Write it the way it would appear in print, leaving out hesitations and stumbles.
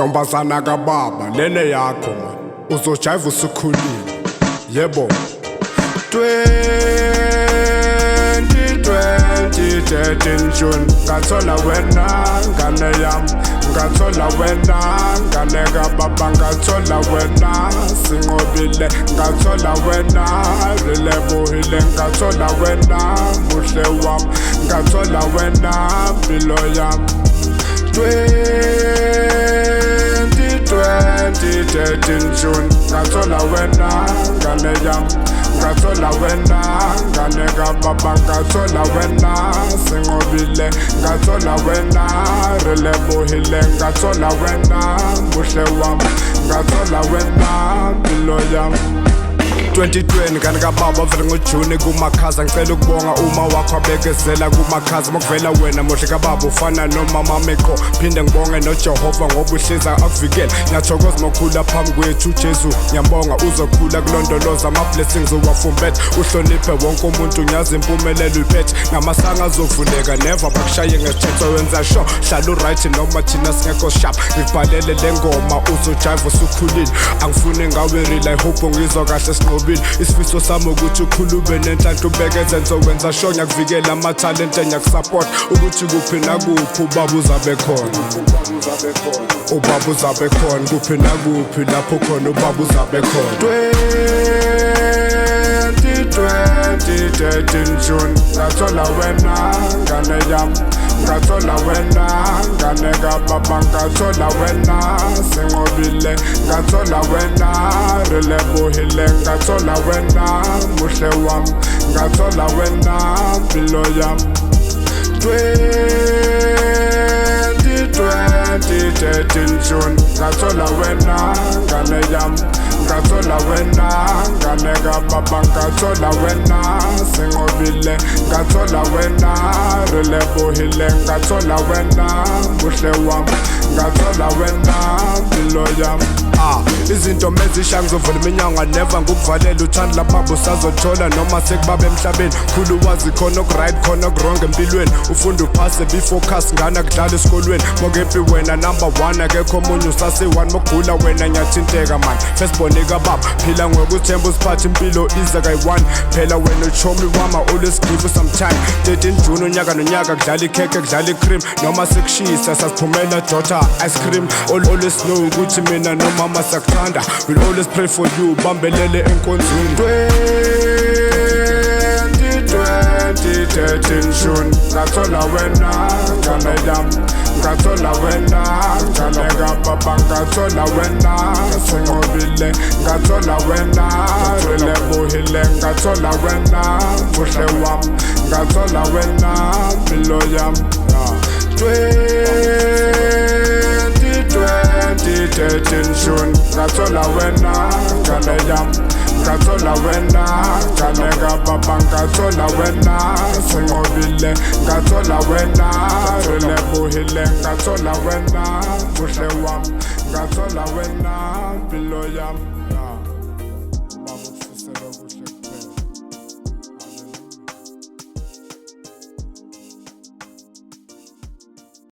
Ntombazana kababa lene yakho man uzojive usukhulile yebo 2013 June ngathola wena ngane yami ngathola wena ngane kababa ngathola wena sinqobile ngathola wena rilebuhile ngathola wena muhle wami ngathola wena mpilo yami 2013 June ngathola wena ngane yami ngathola wena ngane kababa ngathola wena sinqobile ngathola wena rilebuhile ngathola wena muhle wami ngathola wena mpilo yami 2020 kanti kababa vele ngoJune kumakhaza ngicela ukubonga uma wakho abekezela kumakhaza makuvela wena muhle kababa ufana nomama Meko phinde ngibonge noJehova ngoba uhliza akuvikela ngiyathokoza ngokhula phambi kwethu Jesu ngiyabonga uzokhula kulondoloza ama blessings uwafumbethe uhloniphe wonke umuntu ngiyazi impumelelo uyiphethe namasanga azovuleka never bakushaye ngesithetho wenza sure hlala right noma thina singekho sharp ngibhalele lengoma uzojive usukhulile angifuni ngawe real I hope ngizwa kahle isifiso sami ukuthi ukhulube nenhlanhla ubekeze ngizowenza sure ngiyakuvikela ama-talent engiyakusupport ukuthi kuphi nakuphi ubaba uzabe khona ubaba uzabe khona kuphi nakuphi lapho khona ubaba uzabe khona 2013 June ngathola wena ngane yami ngathola wena ngane kababa ngathola wena sinqobile ngathola wena rilebuhile ngathola wena muhle wami ngathola wena mpilo yami 2013 June ngathola wena ngane yami ngathola wena ngane kababa ngathola wena sinqobile ngathola wena rilebuhile ngathola wena muhle wami ngathola wena mpilo yami izinto mezisha ngizovula iminyanga never ngukuvalela uthanda lababo sazothola noma sekubabe emhlabeni khulu wazi khona okuright khona okurong empilweni ufunda uphase befocus ngana kudlala esikolweni mokephi wena number 1 akekho omunye usase-1 mokugula wena ngiyathinteka man firstborn kababa phila ngokuthemba usiphathe impilo ize kayi-1 phela wena uchomi wama always give some time 13 June unyaka nonyaka kudlala ikhekhe kudlala icream noma sekushisa sasiphumela daughter ice cream always know ukuthi mina nomama sakuthanda we'll always pray for you bambelele enkonzweni 2013 June ngathola wena ngane yami ngathola wena ngane kababa ngathola wena sinqobile ngathola wena rilebuhile ngathola wena muhle wami ngathola wena mpilo yami 2013 June ngathola wena ngane yami ngathola wena ngane kababa ngathola wena sinqobile ngathola wena rilebuhile ngathola wena muhle wami ngathola wena mpilo yami